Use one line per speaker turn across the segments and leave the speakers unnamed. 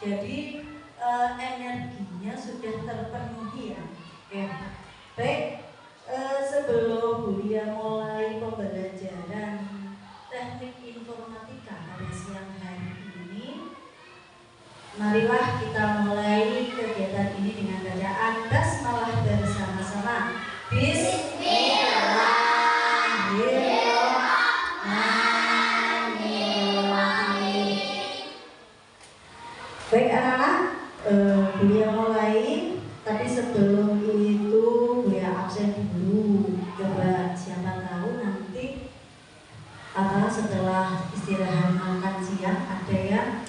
Jadi energinya sudah terpenuhi ya. Oke. Baik, sebelum Bulia mulai pembelajaran teknik informatika pada siang hari ini, marilah kita mulai kegiatan ini dengan bacaan basmalah bersama-sama. Bismillahirrahmanirrahim. Baik anak-anak, Bulia mulai. Tapi sebelum itu Bulia absen dulu. Coba siapa tahu nanti setelah istirahat makan siang ada yang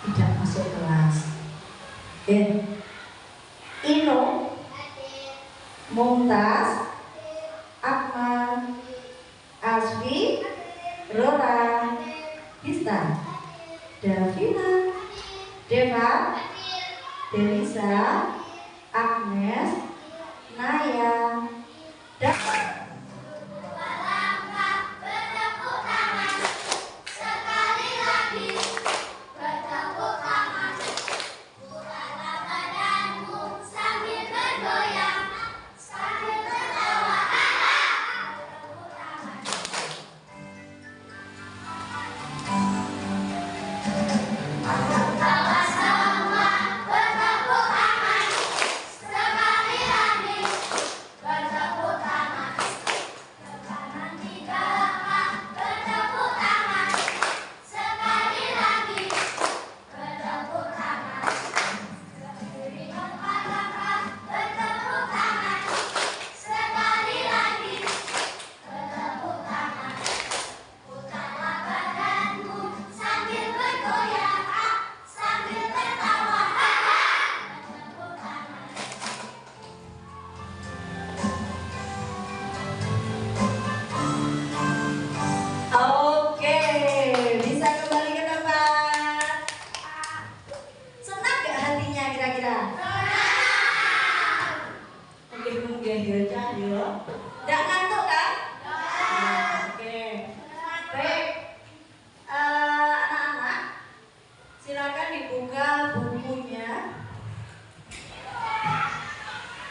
tidak masuk kelas. Ino, Mumtaz, Akmal, Asfi, Rora, Hista, Davina, Deva, Delisa, Agnes, Naya, dan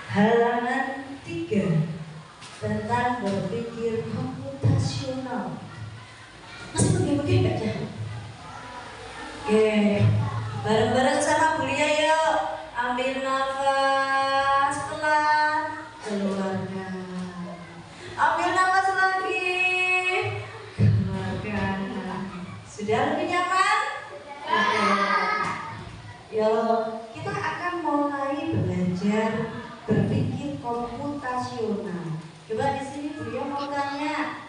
halaman 3 tentang berpikir komputasional. Masih begini nggak ya? Oke, bareng-bareng sama Bulia yuk. Ambil nafas pelan, keluarkan. Ambil nafas lagi, keluarkan. Sudah lebih nyaman? Oke. Yuk, kita akan mulai belajar berpikir komputasional. Coba di sini Bulia mau tanya,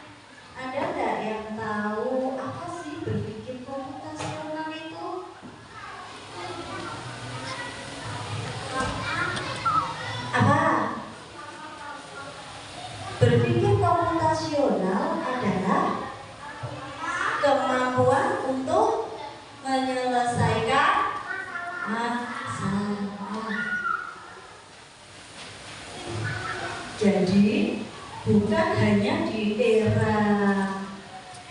ada nggak yang tahu apa sih berpikir komputasional itu? Apa? Berpikir komputasional adalah kemampuan untuk menyelesaikan masalah. Jadi bukan hanya di era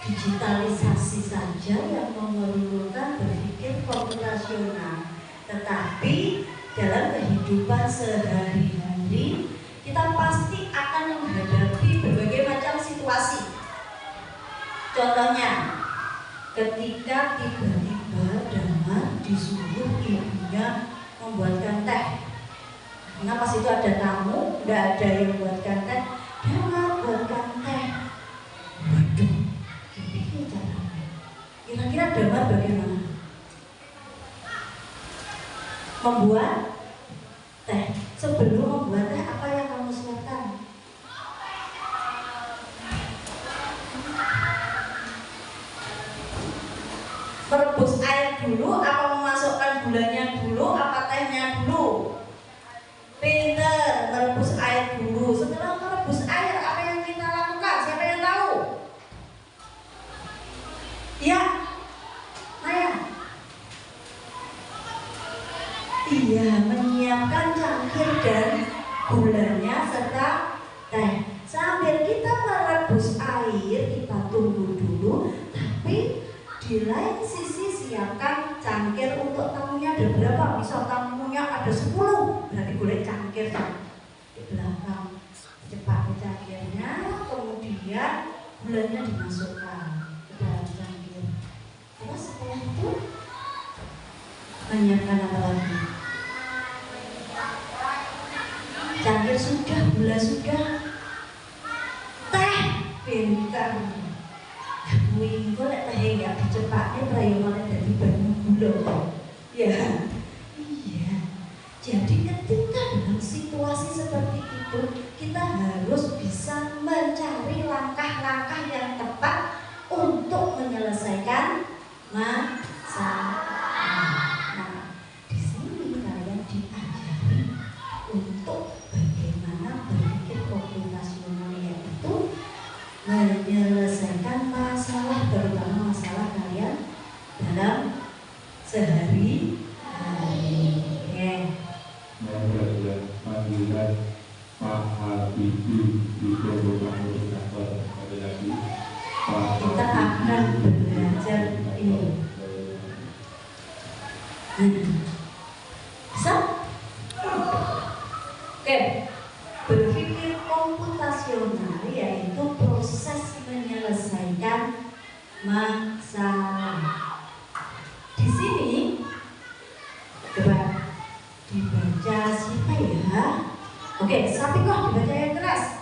digitalisasi saja yang memerlukan berpikir komputasional, tetapi dalam kehidupan sehari-hari kita pasti akan menghadapi berbagai macam situasi. Contohnya, ketika tiba-tiba Damar disuruh ibunya membuatkan teh. Karena pas itu ada tamu, nggak ada yang buatkan teh, Damar buatkan teh. Waduh, gimana caranya? Kira-kira Damar bagaimana? Membuat teh. Sebelum membuat teh, apa yang kamu siapkan? Merebus air dulu, apa memasukkan gulanya dulu, apa tehnya dulu? Pinter, merebus air dulu. Setelah merebus air, apa yang kita lakukan? Siapa yang tahu? Ya, Naya. Iya, menyiapkan cangkir dan gulanya serta teh. Sambil kita merebus air, kita tunggu dulu. Tapi di lain sisi siapkan cangkir untuk tamunya ada berapa? Misal tamunya ada 10, berarti boleh cangkir di belakang. Cepat cangkirnya, kemudian gulanya dimasukkan ke dalam cangkir. Terus setelah itu menyiapkan apa lagi? Cangkir sudah, gula sudah, teh pintar. Wih, kok lek teh ya dicepatnya prayomane dari banyu gula. Ya, iya. Jadi ketika dalam situasi seperti itu, kita harus bisa mencari langkah-langkah yang tepat untuk menyelesaikan masalah. Nah, di sini kalian diajari untuk bagaimana berpikir komputasional, yaitu menyelesaikan masalah, terutama masalah kalian dalam sehari-hari.
Panggilan Pak Habibie di Program Indikator lagi.
Kita akan belajar ini. Bisa? Oke. Berpikir komputasional yaitu proses menyelesaikan masalah. Di sini coba dibaca siapa ya? Oke, sapi kok dibaca yang keras.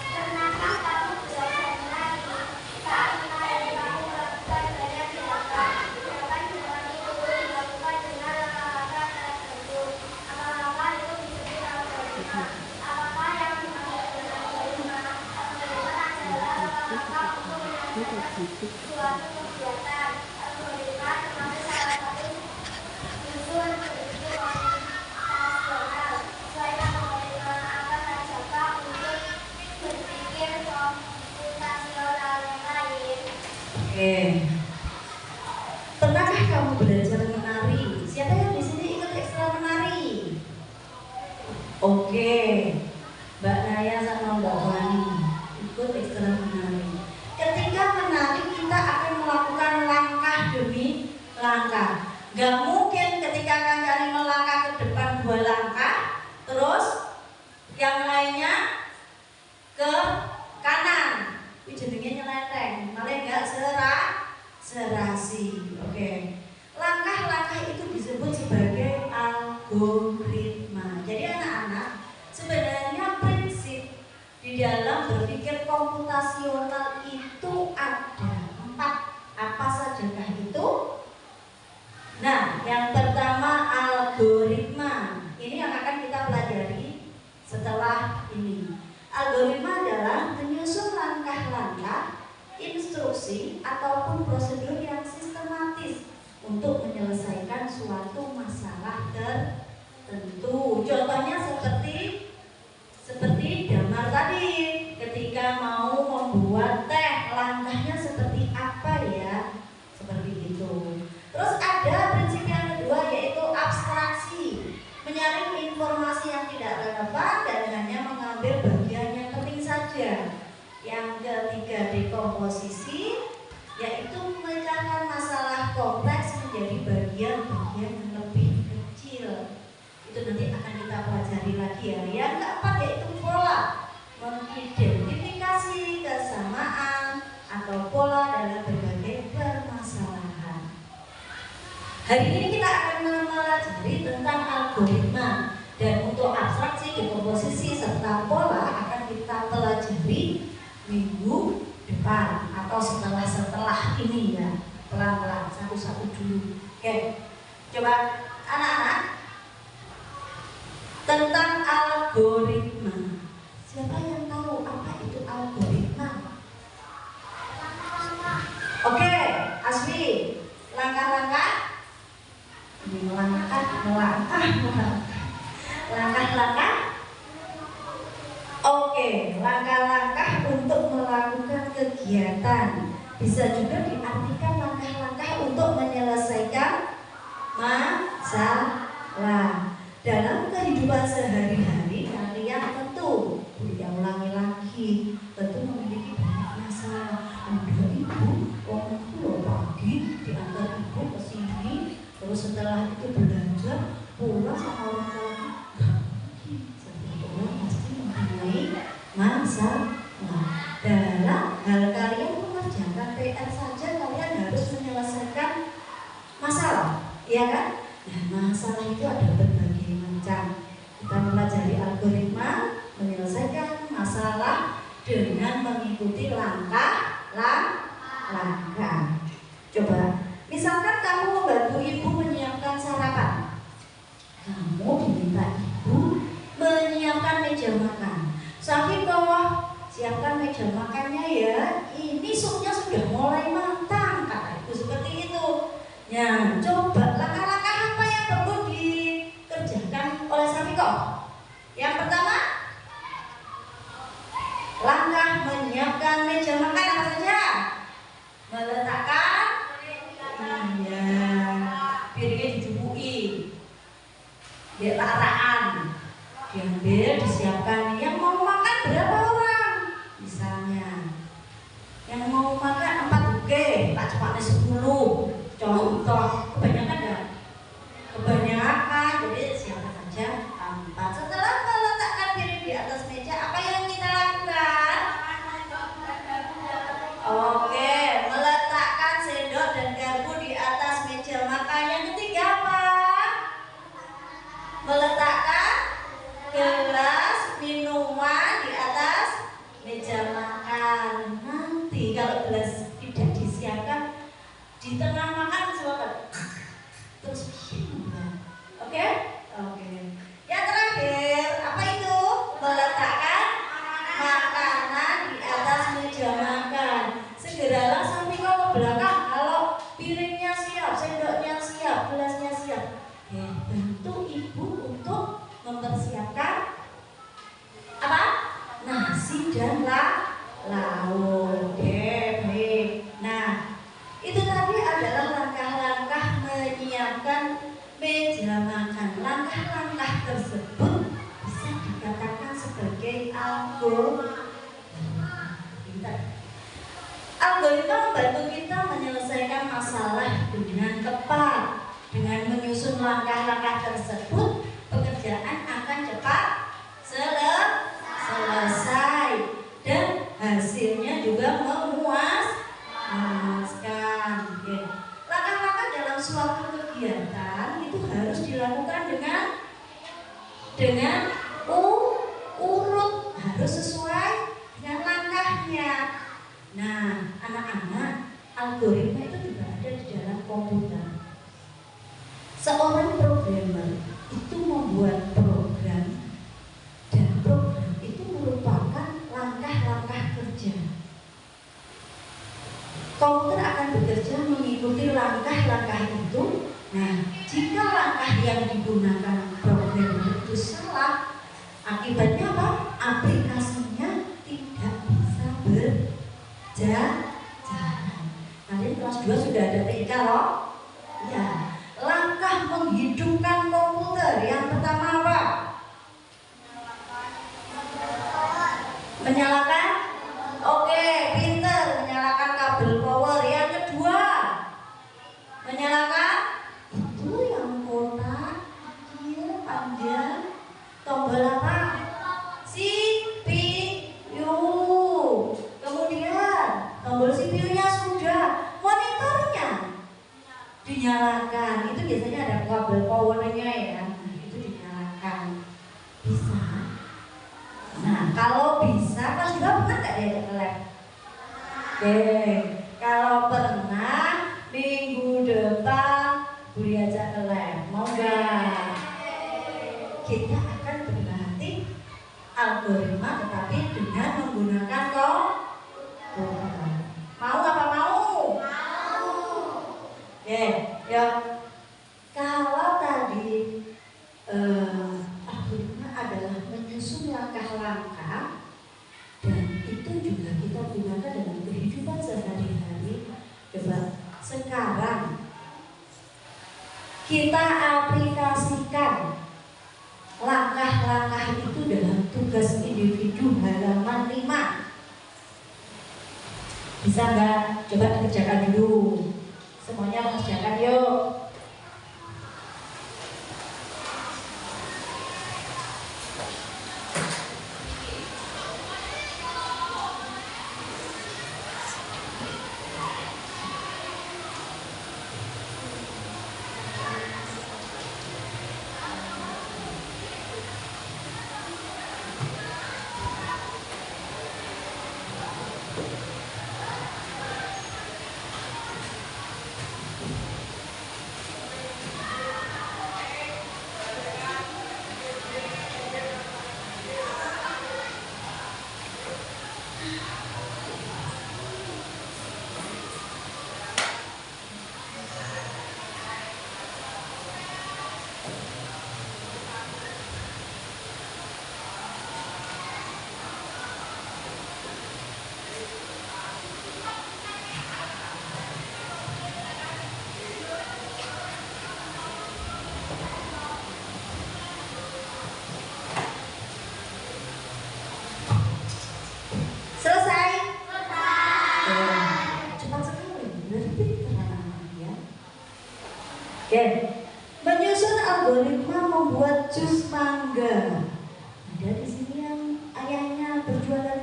Pernahkah kamu belajar menari? Saat menari kamu melakukan banyak gerakan. Gerakan itu dilakukan dengan langkah-langkah tertentu. Langkah-langkah itu disebut algoritma. Apakah yang dimaksud dengan algoritma? Algoritma adalah langkah-langkah untuk menyelesaikan suatu kegiatan. Algoritma termasuk salah satu unsur berpikir komputasional. Selain algoritma, apakah saja unsur berpikir komputasional yang lain?
Oke. Pernahkah kamu belajar menari? Siapa yang di sini ikut ekstra menari? Oke. Mbak Naya sama Mbak Wani ikut ekstra menari. Ketika menari kita akan melakukan langkah demi langkah. Gak mungkin ketika kalian melangkah ke depan 2 langkah, terus yang lainnya ke kanan. Ini jadinya nyelenteng, malah gak serasi. Oke. Langkah-langkah itu disebut sebagai algoritma. Jadi anak-anak, sebenarnya prinsip di dalam berpikir komputasional itu ada 4. Apa sajakah itu? Nah, yang pertama algoritma. Ini yang akan kita pelajari setelah ini. Algoritma adalah menyusun langkah-langkah, instruksi ataupun prosedur yang sistematis untuk menyelesaikan suatu masalah tertentu. Contohnya seperti Damar tadi, ketika mau membuat teh, langkahnya seperti apa ya? Seperti itu. Terus ada prinsip yang kedua yaitu abstraksi, menyaring informasi yang tidak relevan dan hanya mengambil bagian yang penting saja. Yang ketiga dekomposisi, yaitu memecahkan masalah kompleks menjadi bagian-bagian yang lebih kecil. Itu nanti akan kita pelajari lagi ya. Yang keempat yaitu pola, mengidentifikasi kesamaan atau pola dalam berbagai permasalahan. Hari ini kita akan mempelajari tentang algoritma, dan untuk abstraksi, dekomposisi serta pola akan kita pelajari minggu depan atau setelah ini ya, pelan-pelan satu-satu dulu. Oke, coba anak-anak tentang algoritma. Siapa yang tahu apa itu algoritma? Oke, Asli, langkah-langkah. Ini langkah-langkah. Oke, langkah-langkah untuk melakukan kegiatan. Bisa juga diartikan langkah-langkah untuk menyelesaikan masalah. Dalam kehidupan sehari-hari kalian tentu, tidak ulangi lagi, tentu memiliki banyak masalah. Udah ibu, waktu itu loh pagi diantar ibu ke sini, masalah. Dalam hal kalian mengerjakan PR saja kalian harus menyelesaikan masalah, ya kan? Nah, masalah itu ada berbagai macam. Kita mempelajari algoritma menyelesaikan masalah dengan mengikuti langkah-langkah. Coba, misalkan kamu membantu ibu menyiapkan sarapan. Kamu diminta ibu menyiapkan meja makan. Saking kau siapkan meja makannya ya, ini supnya sudah mulai matang, kata ibu seperti itu. Ya, coba langkah-langkah apa yang perlu dikerjakan oleh Safiko? Yang pertama, langkah menyiapkan meja makan apa saja? Meletakkan, piringnya dicubuki, diletakkan, diambil, disiapkan. Yang mau makan berapa orang? Misalnya, yang mau makan 4 buke, tak cepatnya 10. Contoh, kebanyakan enggak? Kebanyakan, jadi siapa saja 4. Setelah meletakkan piring di atas meja, apa yang kita lakukan? Oke, meletakkan sendok dan garpu di atas meja makan. Yang ketiga apa? Meletakkan gelas minuman di atas meja makan. Nanti kalau gelas tidak disiapkan di tengah makan silakan terus oke. Yang terakhir apa itu? Meletakkan makanan di atas meja makan. Segeralah samping ke belakang kalau piringnya siap, sendoknya siap, gelasnya siap. Bantu ibu untuk mempersiapkan apa? Nasi dan lauk. Baik. Nah, itu tadi adalah langkah-langkah menyiapkan meja makan. Langkah-langkah tersebut bisa dikatakan sebagai algoritma membantu kita menyelesaikan masalah dengan tepat. Dengan menyusun langkah-langkah tersebut, pekerjaan akan cepat selesai dan hasilnya juga memuaskan. Langkah-langkah dalam suatu kegiatan itu harus dilakukan dengan urut, harus sesuai dengan langkahnya. Nah, anak-anak, algoritma itu juga ada di dalam komputer. Seorang programmer itu membuat program, dan program itu merupakan langkah-langkah kerja. Komputer akan bekerja mengikuti langkah-langkah itu. Nah, jika langkah yang digunakan program itu salah, akibatnya apa? Aplikasinya tidak bisa berjalan. Kalian kelas 2 sudah ada TK loh? Ya. Langkah menghidupkan komputer yang pertama apa? Menyalakan? Oke, pinter. Menyalakan kabel power. Yang kedua, menyalakan itu yang kotak kecil panjang. Tombol apa? CPU. Kemudian tombol CPU-nya sudah. Monitornya dinyalakan. Itu biasanya ada kabel powernya ya. Nah, itu dinyalakan. Bisa. Nah, kalau bisa, kelas 2 pernah nggak diajak ke lab? Oke, kalau pernah, minggu depan Budi ajak ke lab. Mau nggak? Kita akan berlatih algoritma tetapi dengan menggunakan komputer. Mau apa mau? Ya. Kalau tadi algoritma adalah menyusun langkah-langkah, dan itu juga kita gunakan dalam kehidupan sehari-hari. Coba sekarang kita aplikasikan langkah-langkah itu dalam tugas individu halaman 5. Bisa nggak? Coba kerjakan dulu. Semuanya mengerjakan yuk.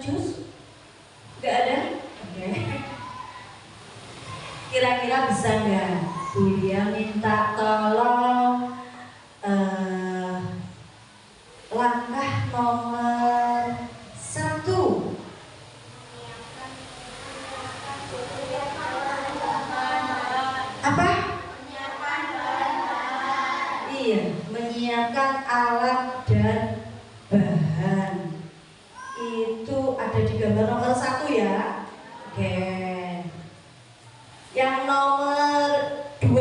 jus? Nggak ada? Oke. Kira-kira bisa nggak? Bulia minta tolong langkah nomor 1. Apa? Iya, menyiapkan alat dan bahan. Itu ada di gambar nomor 1 ya. Oke. Yang nomor 2.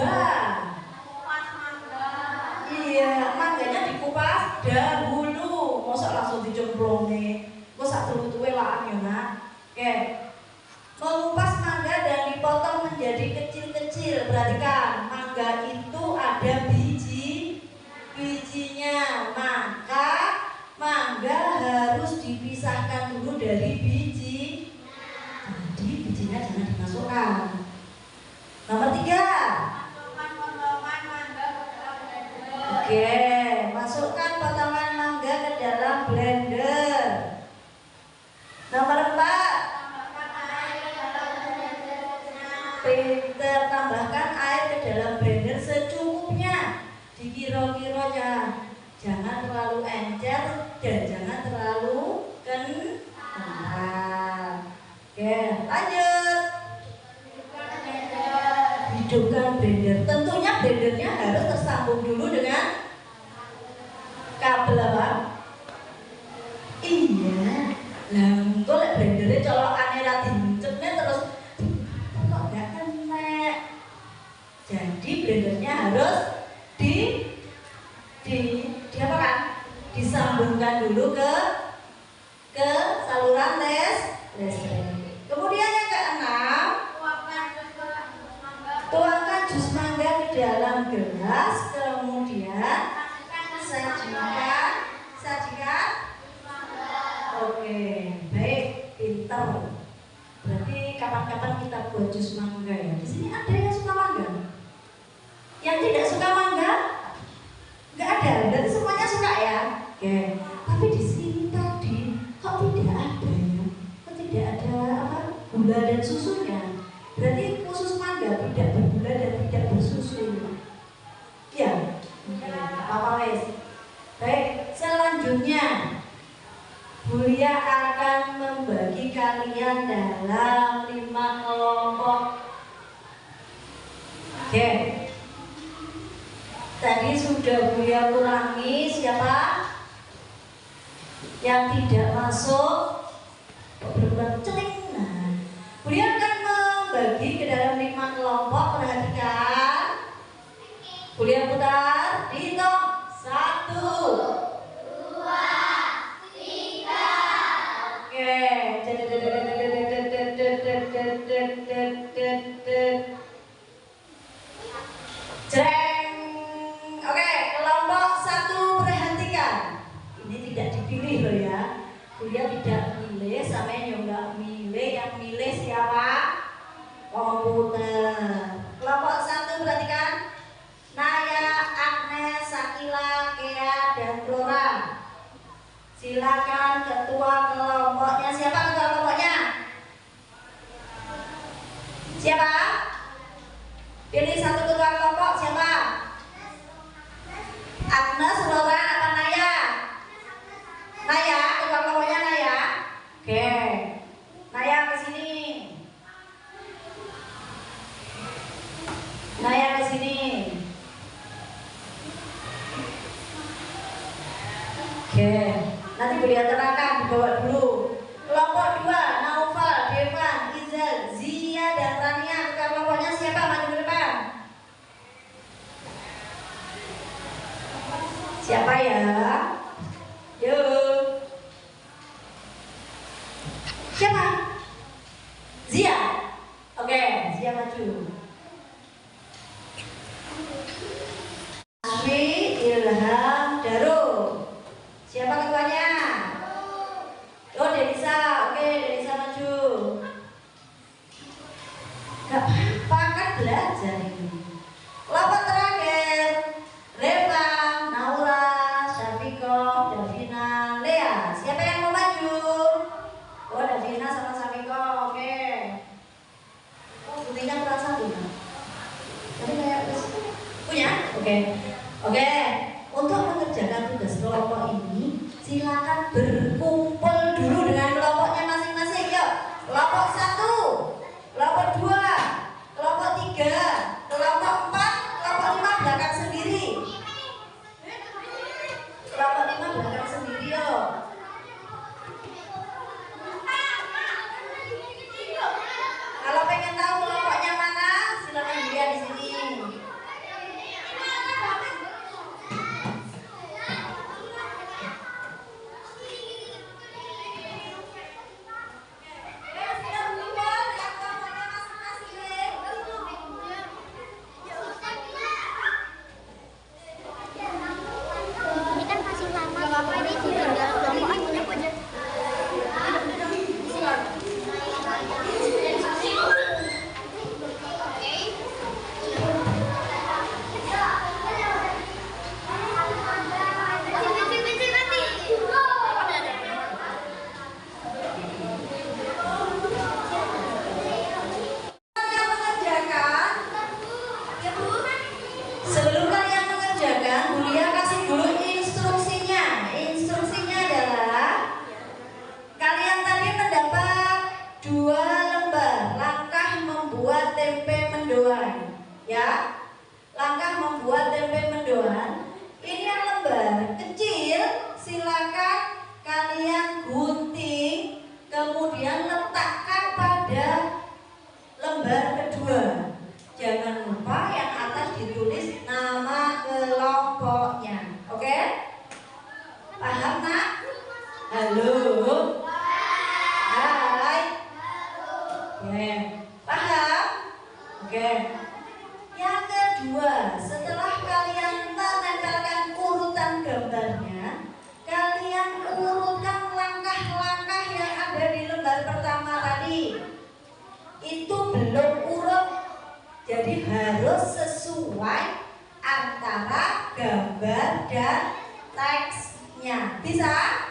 Iya, mangganya dikupas dahulu. Masa langsung dicemplongi. Kok sak tuwe lah ya, Nak. Oke. Mengupas mangga dan dipotong menjadi kecil-kecil. Perhatikan, mangga itu ada bijinya. Maka mangga harus dipisahkan dulu dari biji. Jadi bijinya jangan dimasukkan. Nomor 3. Oke, masukkan potongan mangga ke dalam blender. Nomor 4. Pinter, tambahkan air ke dalam blender secukupnya. Dikira-kiranya, jangan terlalu encer dan jangan terlalu kental. Oke, lanjut. Hidupkan blender. Tentunya blendernya harus tersambung dulu dengan kabel apa? Iya. Lah, kok lek blendernya colokane ra dicepne terus kok gak kena. Jadi blendernya harus di apa kan? Disambungkan dulu ke saluran listrik. Kemudian yang ke-6, tuangkan jus mangga ke dalam gelas, kemudian sajikan. Oke, baik, pinter. Berarti kapan-kapan kita buat jus mangga ya. Di sini ada yang suka mangga? Yang tidak suka mangga? Nggak ada. Berarti semuanya suka ya. Oke. Tapi di sini tadi kok tidak ada ya? Kok tidak ada apa? Gula dan susunya. Berarti khusus mangga tidak bergula dan tidak bersusu. Ya. Apa wes? Baik. Selanjutnya, Bulia akan membagi kalian dalam 5 kelompok. Oke. Tadi sudah Bulia ulangi siapa yang tidak masuk. Berbuat celing. Nah, Bulia akan membagi ke dalam 5 kelompok. Perhatikan. Bulia putar, dihitung 1, 2, 3. Oke. Jreng. Oke, kelompok 1 perhatikan. Ini tidak dipilih loh ya. Bulia tidak milih, sampai nyoba milih. Yang milih siapa? Komputer. Kelompok 1 perhatikan. Naya, Agnes, Sakila, Kea, dan Flora. Silakan ketua kelompoknya. Siapa ketua kelompoknya? Siapa? Pilih satu ketua kelompok. Siapa? Agnes, Flora, apa Naya? Naya, ketua kelompoknya Naya. Oke. Naya ke sini. Naya ke sini. Oke. Nanti Bulia terangkan, dibawa dulu. Kelompok 2, Naufal, Devan, Izal, Zia, dan Rania. Ketua kelompoknya siapa? Maju ke depan. Siapa ya? Yuk. Siapa? Zia. Oke, Zia maju. Asri, Ilham, Daru. Siapa ketuanya? Oh, Denisa. Oke, Denisa maju. Gak apa-apa kan belajar ini. Kelompok terakhir, Reva, Naura, Syafiko, Davina, Lea. Siapa yang mau maju? guntingnya kurang satu kan? Tapi kayak punya? Oke. Untuk mengerjakan tugas kelompok ini, silakan berkumpul dulu dengan kelompoknya masing-masing. Yuk, kelompok 1, kelompok 2, kelompok 3, kelompok 4, kelompok 5 belakang sendiri. Kelompok 5 belakang sendiri yuk. Kalau pengen tahu kelompoknya mana, silakan dilihat di sini.
Ini kan masih lama. Gak apa-apa, ini juga kelompok punya punya.
Sebelum kalian mengerjakan, Bulia kasih dulu instruksinya. Instruksinya adalah kalian tadi mendapat 2 lembar langkah membuat tempe mendoan. Ya, langkah membuat tempe mendoan. Ini yang lembar kecil, silakan kalian gunting, kemudian letakkan pada lembar kedua. Jangan lupa yang atas ditulis nama kelompoknya. Oke? Paham nak? Halo? Hai? Oke. Paham? Oke. Yang kedua, setelah kalian menempelkan urutan gambarnya, kalian urutkan langkah-langkah yang ada di lembar pertama tadi. Itu belum urut. Jadi harus sesuai antara gambar dan teksnya. Bisa?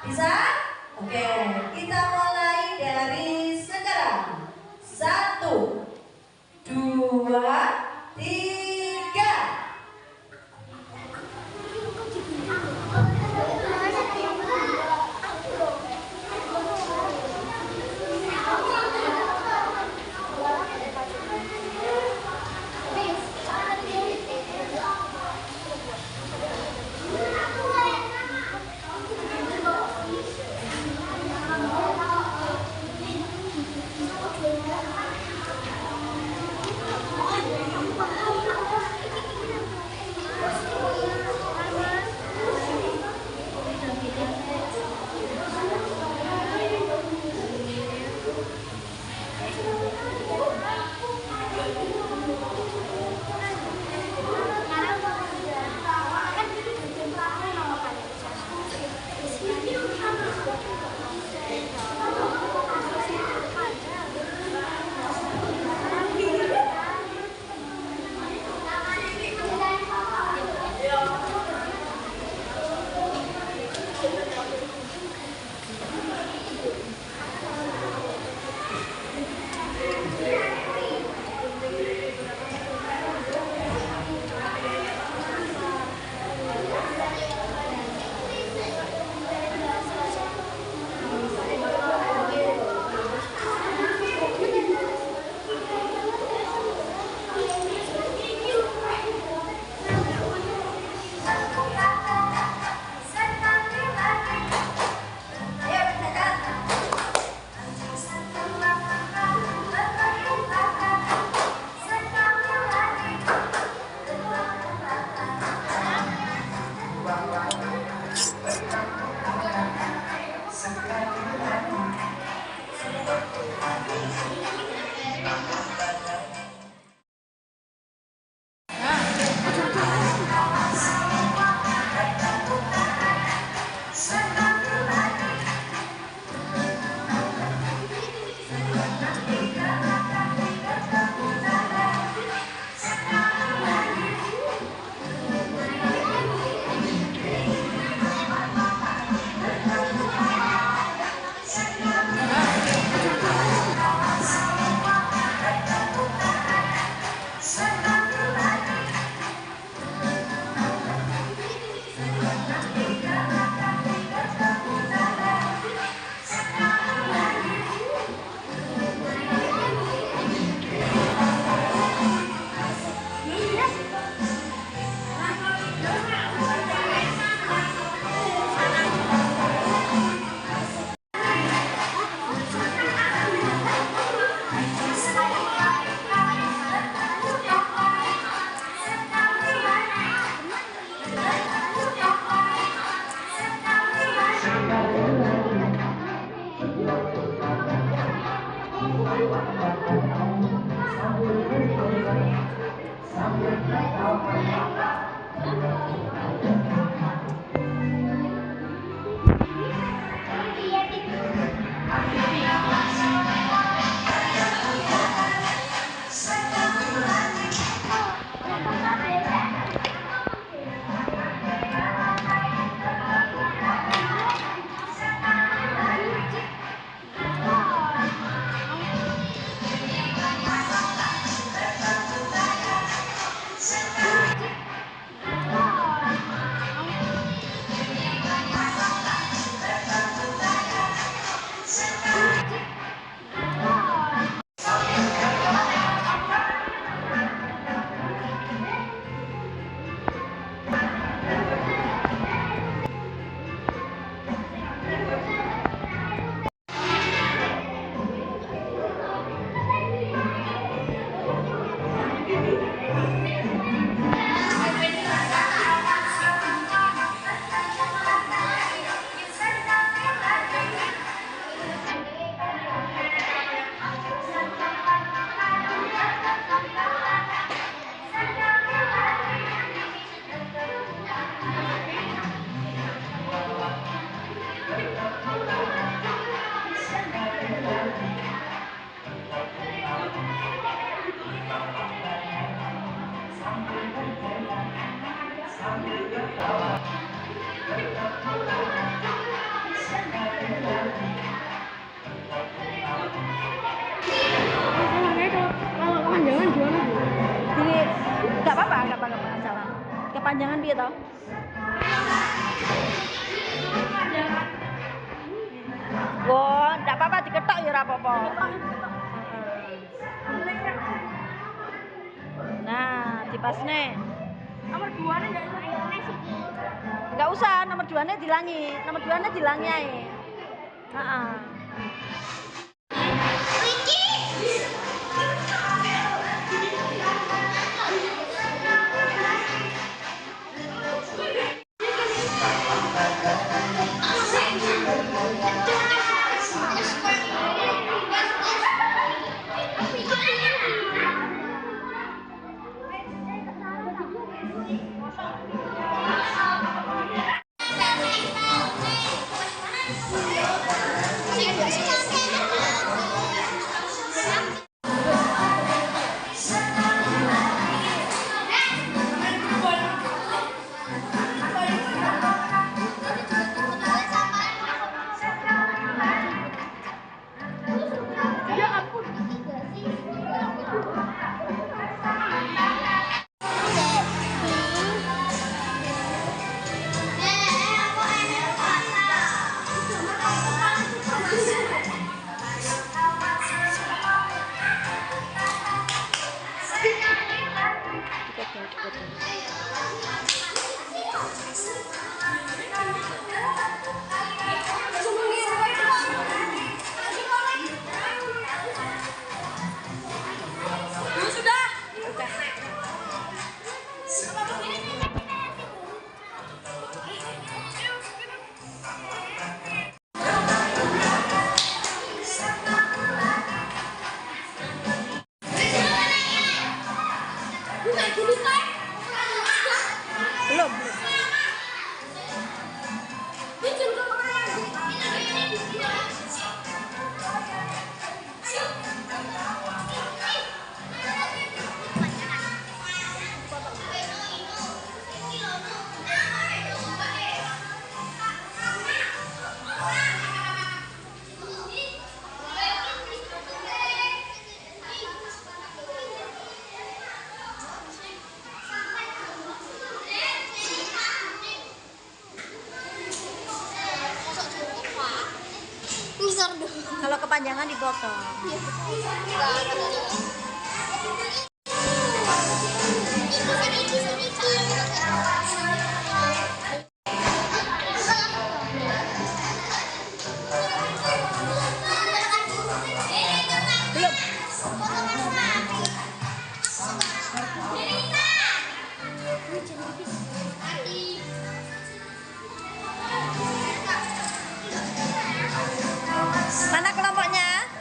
Bisa? Oke, kita mulai dari sekarang. 1, 2, 3.
kepanjangan piye to? Wah, ndak apa-apa diketok ya ora apa-apa. Nah, dipasne.
Nomor 2-nya enggak usah.
Enggak usah, nomor 2-nya dilangi. Nomor 2-nya dilangi ae. Heeh. Belum. Kalau kepanjangan dipotong. Mana kelompoknya?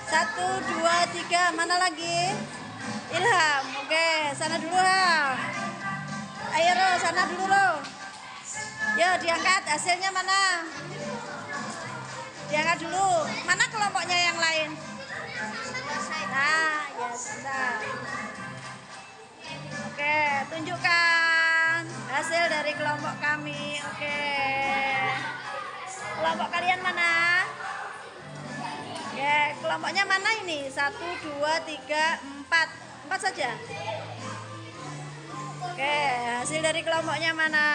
1, 2, 3. Mana lagi? Ilham. Oke, sana dulu Ham. Ayo Ro, sana dulu Ro. Yo, diangkat hasilnya mana? Diangkat dulu. Mana kelompoknya yang lain? Nah, ya sudah. Oke, tunjukkan hasil dari kelompok kami. Oke. Kelompok kalian mana? Ya, kelompoknya mana ini? 1, 2, 3, 4. 4 saja. Oke, hasil dari kelompoknya mana?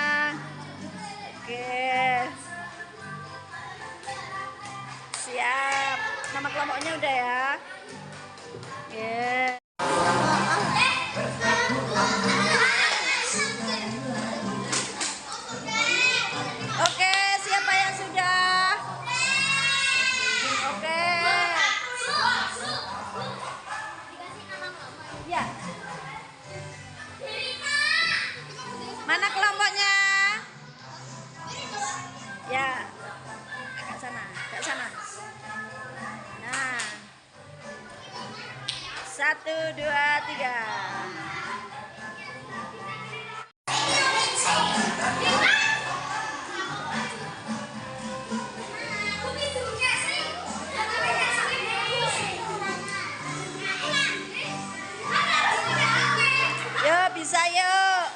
Oke. Siap. Nama kelompoknya udah ya. Oke. Oke, siapa yang sudah? Oke. Ya. Mana kelompoknya? Ya. Agak sana, agak sana. Nah. 1, 2, 3. Yuk, bisa yuk.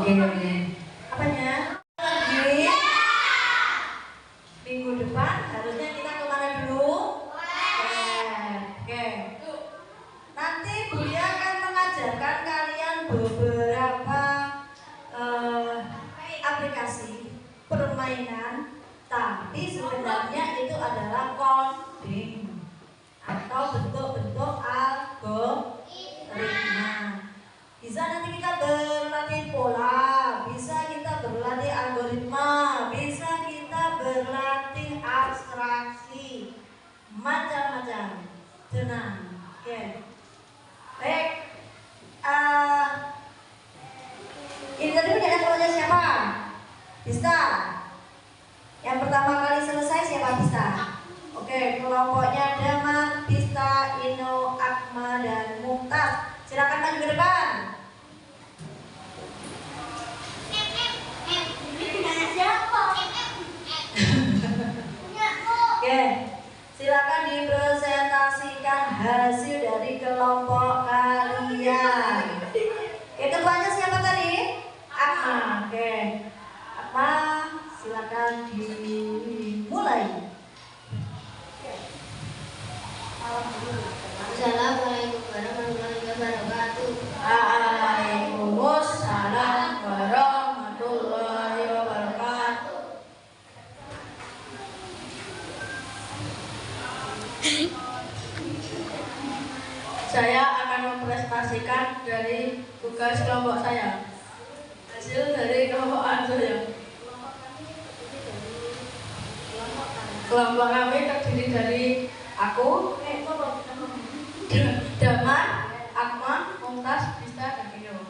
Oke. Apanya? Lagi. Minggu depan harusnya kita kemana dulu? Oke. Nanti Buya akan mengajarkan kalian beberapa aplikasi permainan, tapi sebenarnya itu adalah coding atau bentuk-bentuk algoritma. Bisa nanti kita berlatih pola, bisa kita berlatih algoritma, bisa kita berlatih abstraksi, macam-macam. Tenang, oke. Baik. Ini tadi punya kelompoknya siapa? Bisa. Yang pertama kali selesai siapa bisa? Oke, kelompoknya Damar, Pista, Ino, Akma, dan Mumtaz. Silakan maju ke depan. Oke, silakan dipresentasikan hasil dari kelompok kalian. Ketuanya siapa tadi? Akma. Oke, Akma, silakan dimulai.
Assalamualaikum warahmatullahi wabarakatuh.
Waalaikumsalam warahmatullahi wabarakatuh. Saya akan mempresentasikan dari tugas kelompok saya. Hasil dari kelompok saya. Kelompok kami terdiri dari aku, Damar, Akma, Mumtaz, Pista, dan Ino.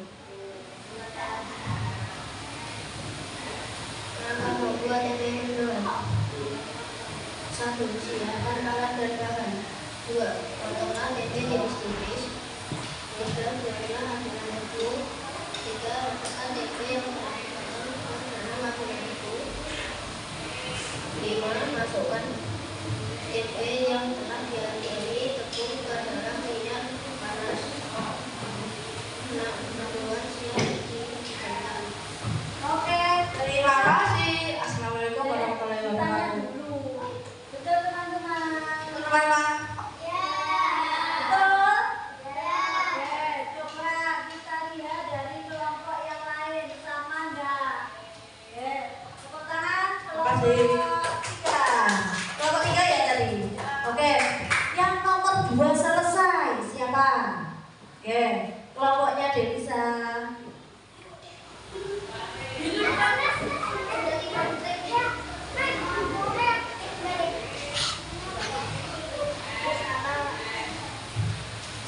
Langkah membuat tempe mendoan. 1. Siapkan alat dan bahan. 2. Potonglah tempe tipis-tipis. 3. Buatlah adonan tepung. 3. Letakkan tempe yang telah dipotong ke dalam adonan tepung. 5. Masukkan tempe yang telah diaduk tepung ke dalam minyak panas. 6. Mendoan siap dihidangkan.
Oke, terima kasih. Assalamualaikum warahmatullahi wabarakatuh.
Betul teman-teman.
Teman-teman,
Ya.
betul? Oke, coba kita lihat dari kelompok yang lain, sama enggak? Oke, tepuk tangan. Terima kasih. Kelompok 3 ya tadi. Oke, yang nomor 2 selesai siapa? Oke, kelompoknya Devisa.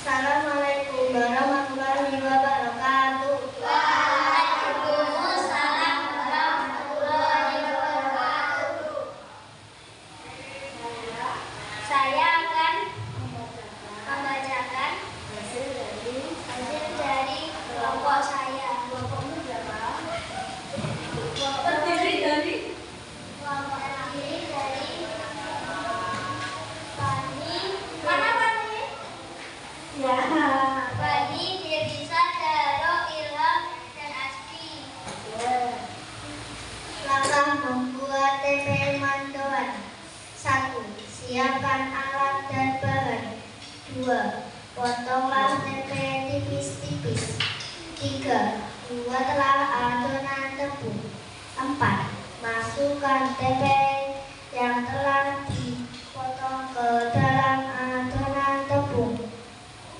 Assalamualaikum warahmatullahi wabarakatuh. Waalaikumsalam warahmatullahi wabarakatuh. Saya akan membacakan hasil dari kelompok saya. Kelompokmu berapa?
Terdiri dari
Kelompok terdiri dari Fani.
mana Fani? Ya.
Fani, Devisa, Daro, Ilham, dan Asti. Langkah membuat tempe mendoan. 1. Siapkan alat dan bahan. 2. Potonglah tempe tipis-tipis. 3. Buatlah adonan tepung. 4. Masukkan tempe yang telah dipotong ke dalam adonan tepung.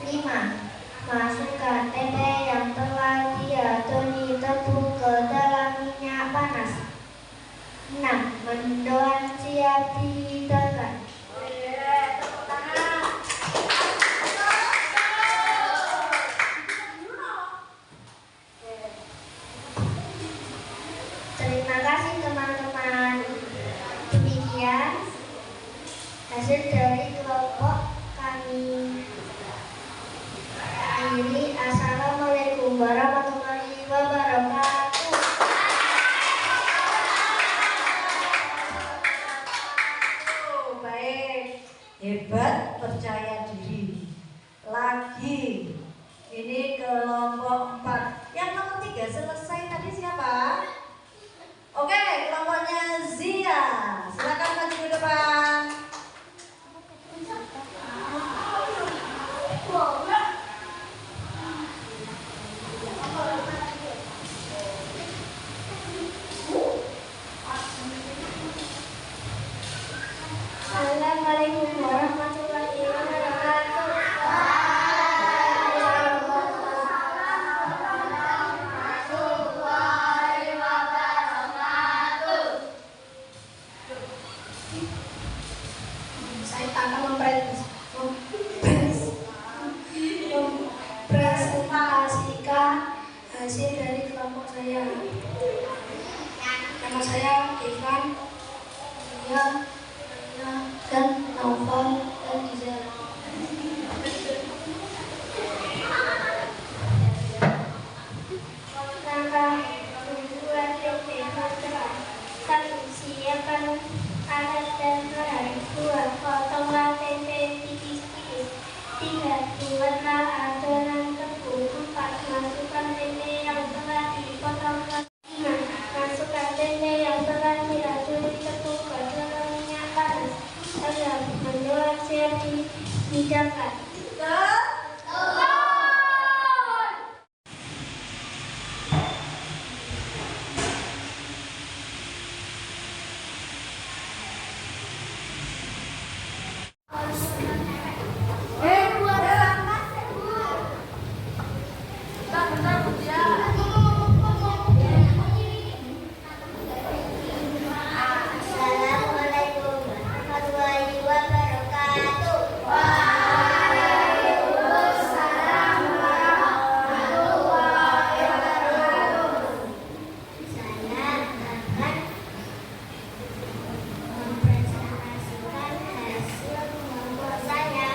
5. Masukkan tempe yang telah diadoni tepung ke dalam minyak panas. 6. Mendoan siap dihidangkan.
Tepuk tangan.
Terima kasih teman-teman. Demikian hasil dari kelompok kami. Akhiri, assalamualaikum warahmatullahi wabarakatuh.
Baik, hebat, percaya diri. Lagi, ini kelompok 4. Yang nomor 3 selesai tadi siapa?
kelompok saya. Nama saya Ivan, Ria, dan Naufal dan Izal. Langkah membuat TP telah. 1. Siapkan alat dan bahan. 2. Potonglah tempe tipis-tipis. 3. Buatlah adonan tepung. 4. Masukkan tempe yang telah dipotong. 5. Masukkan tempe yang telah diaduk tepung ke dalam minyak panas agar mendoan siap dihidangkan. Assalamualaikum warahmatullahi wabarakatuh. Waalaikumsalam warahmatullahi wabarakatuh. Saya akan mempresentasikan hasil kelompok saya.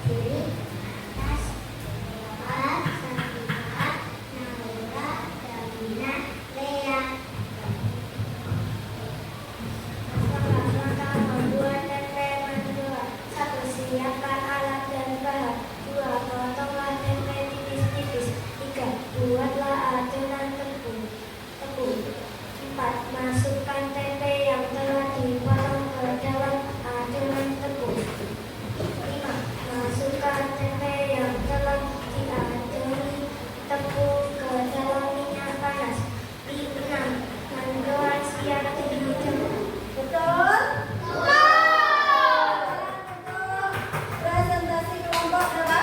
Terdiri atas Noah, Safira, Naura, Davina, Lea. Langkah membuat tempe mendoan. 1. Siapkan alat dan bahan. 2. Potonglah tempe tipis-tipis. 3. Buatlah adonan tepung. 4. Masukkan tempe yang telah dipotong ke dalam adonan tepung. 5. Masukkan tempe yang telah diadoni tepung ke dalam minyak panas. 6. Mendoan siap dihidangkan.
Betul? Presentasi kelompok berapa?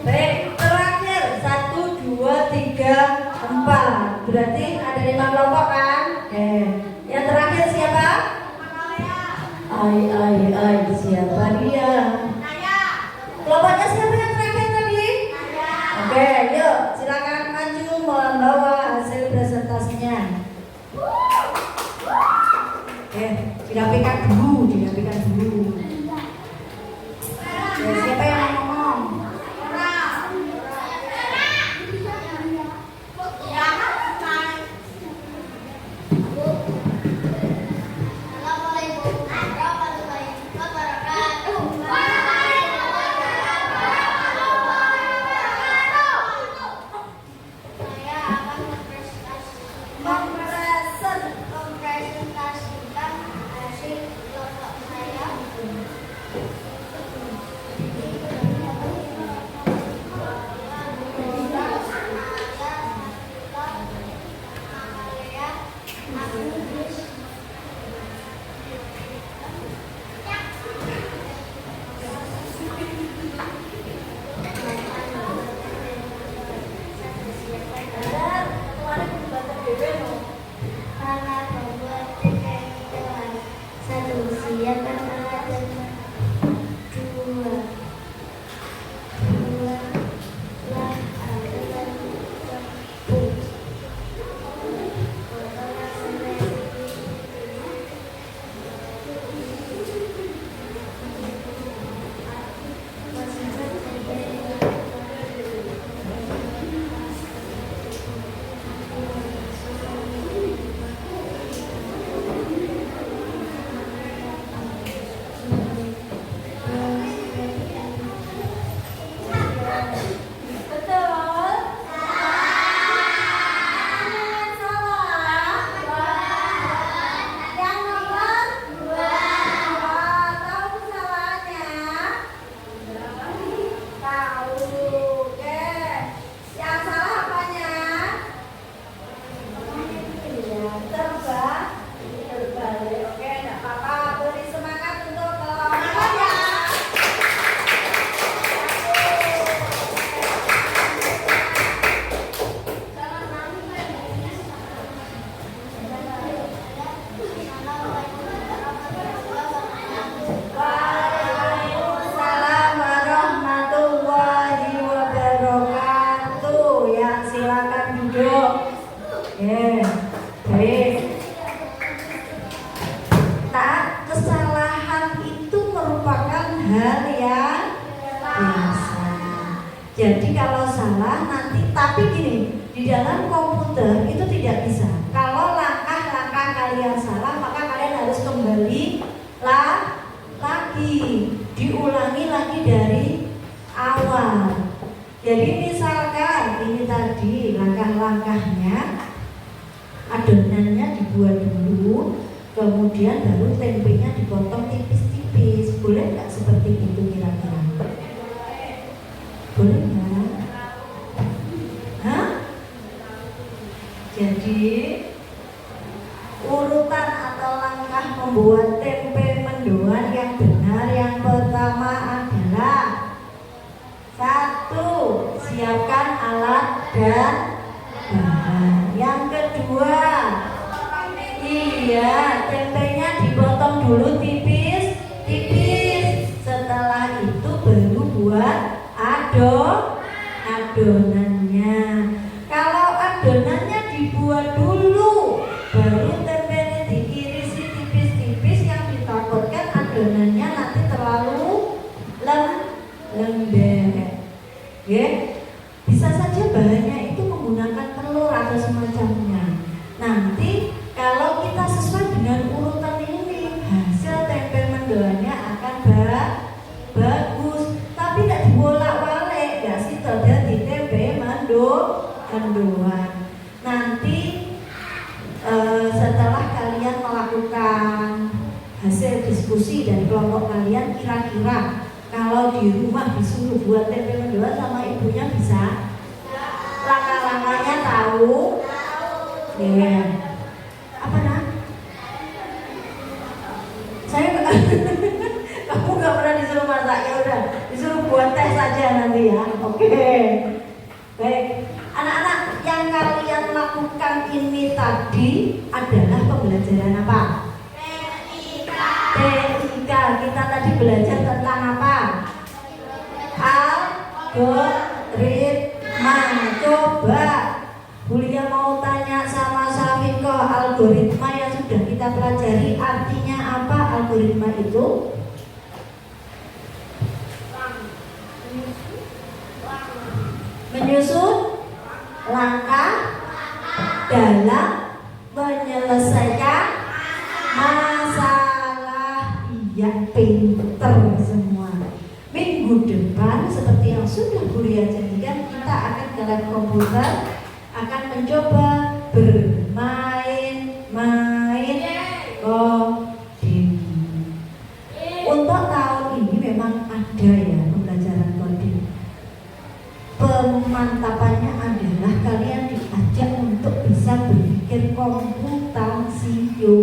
Baik, terakhir 1, 2, 3, 4. Berarti ada 5 kelompok kan? Yang terakhir siapa? Ai, siapa dia? Kelompoknya siapa yang terakhir tadi? Oke, yuk silakan maju membawa hasil presentasinya. Dirapikan dulu. Siapa yang mau ngomong?
Assalamualaikum warahmatullahi wabarakatuh. Saya akan mempresentasikan hasil kelompok
salah nanti, tapi gini, di dalam komputer itu tidak bisa. Kalau langkah-langkah kalian salah, maka kalian harus kembali lagi, diulangi lagi dari awal. Jadi misalkan ini tadi langkah-langkahnya, adonannya dibuat dulu, kemudian baru tempenya dipotong tipis-tipis. Boleh nggak seperti itu kira-kira? Boleh nggak? Hah? Jadi urutan atau langkah membuat tempe mendoan yang benar yang pertama adalah: 1. Siapkan alat dan bahan. Yang kedua, iya, tempenya dipotong dulu tipis-tipis. Setelah itu baru buat adonannya. Kalau adonannya dibuat dulu, baru tempenya diirisi tipis-tipis, yang ditakutkan adonannya nanti terlalu lembek. Ya, bisa saja bahannya itu menggunakan telur atau semacamnya. Nanti kalau kita sesuai dengan urutan ini, hasil tempe mendoannya akan bagus. Tapi tidak dibolak-balik, ya sih, jadi tempe mendoan. Nanti setelah kalian melakukan hasil diskusi dari kelompok kalian, kira-kira kalau di rumah disuruh buat tempe mendoan sama ibunya bisa? Langkah-langkahnya tahu? Ya. Apa nak? Saya kamu nggak pernah disuruh masak, ya udah disuruh buat teh saja nanti ya. Oke. Baik. Anak-anak, yang kalian lakukan ini tadi adalah pembelajaran apa? Teknika. Kita tadi belajar tentang apa? Algoritma. Coba Bulia mau tanya sama Safiko, algoritma yang sudah kita pelajari artinya apa? Algoritma itu menyusun langkah dalam menyelesaikan masalah. Iya, pinter semua. Minggu depan seperti yang sudah Bulia janjikan, kita akan ke lab komputer, akan mencoba bermain-main coding. Untuk tahun ini memang ada ya pembelajaran coding. Pemantapannya adalah kalian diajak untuk bisa berpikir komputasiyo.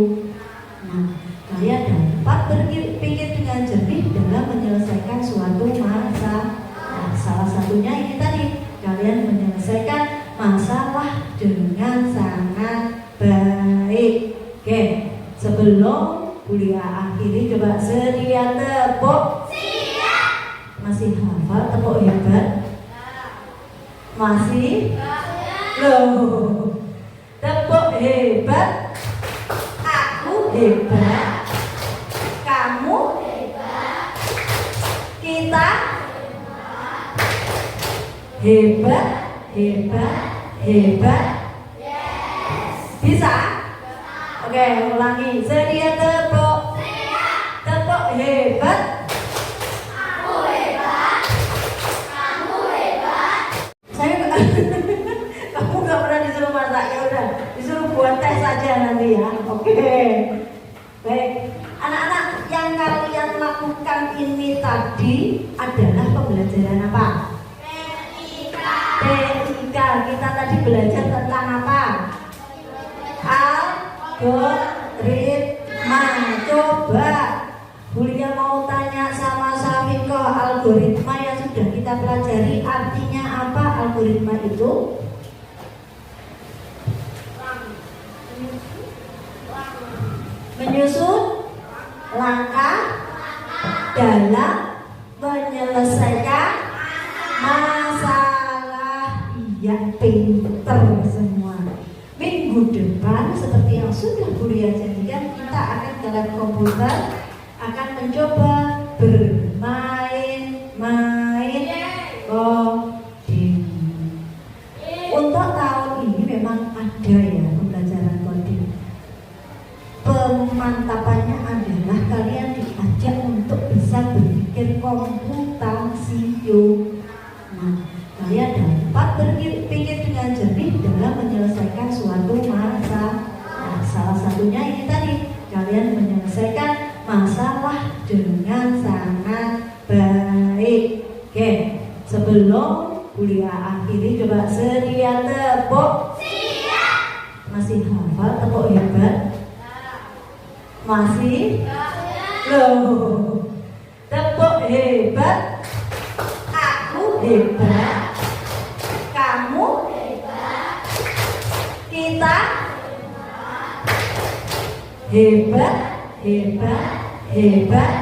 Nah, kalian dapat berpikir dengan jernih dalam menyelesaikan suatu masalah. Nah, salah satunya ini tadi, kalian menyelesaikan masalah dengan sangat baik. Oke, sebelum kuliah akhiri, coba sedia tepuk. Siap. Masih hafal tepuk hebat? Masih? Loh, tepuk hebat. Aku hebat. Kamu hebat. Kita hebat. Hebat. Yes. Bisa? Oke, ulangi. Sedia tepuk. Siap. Tepuk hebat. Aku hebat. Kamu hebat. Saya kamu nggak pernah disuruh masak, ya udah disuruh buat teh saja nanti ya. Oke. Baik. Anak-anak, yang kalian lakukan ini tadi adalah pembelajaran apa? Teknika. Kita tadi belajar tentang apa? Algoritma. Coba Bulia mau tanya sama Safiko, algoritma yang sudah kita pelajari artinya apa? Algoritma itu menyusun langkah dalam menyelesaikan masalah. Iya, pinter semua. Minggu depan seperti yang sudah Bulia janjikan, kita akan ke lab komputer, akan mencoba bermain-main coding. Pemantapannya adalah kalian diajak untuk bisa berpikir komputasional. Kalian dapat berpikir dengan jernih dalam menyelesaikan suatu masalah. Salah satunya ini tadi, kalian menyelesaikan masalah dengan sangat baik. Oke, sebelum kuliah akhiri coba sedia tepuk. Siap. Masih hafal tepuk hebat? Masih? Loh, tepuk hebat. Aku hebat. Kamu hebat. Kita hebat, hebat, hebat.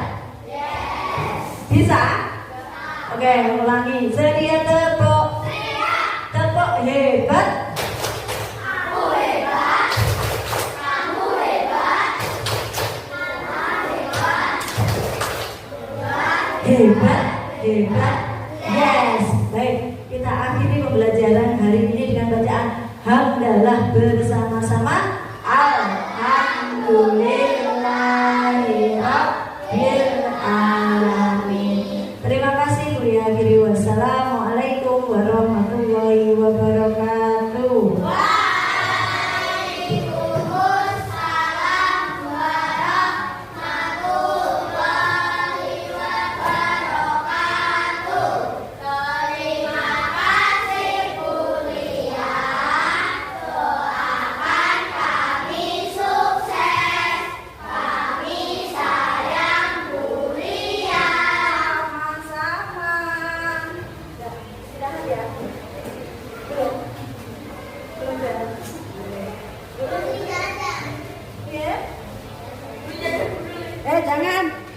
Bisa? Oke, ulangi. Sedia tepuk. Tepuk hebat. Aku hebat. Kamu hebat. Hebat, hebat. Yes. Baik, kita akhiri pembelajaran hari ini dengan bacaan hamdalah bersama-sama. Alhamdulillahirabbil alamin. Terima kasih kuliah akhiri. Wassalamualaikum warahmatullahi wabarakatuh. Jangan.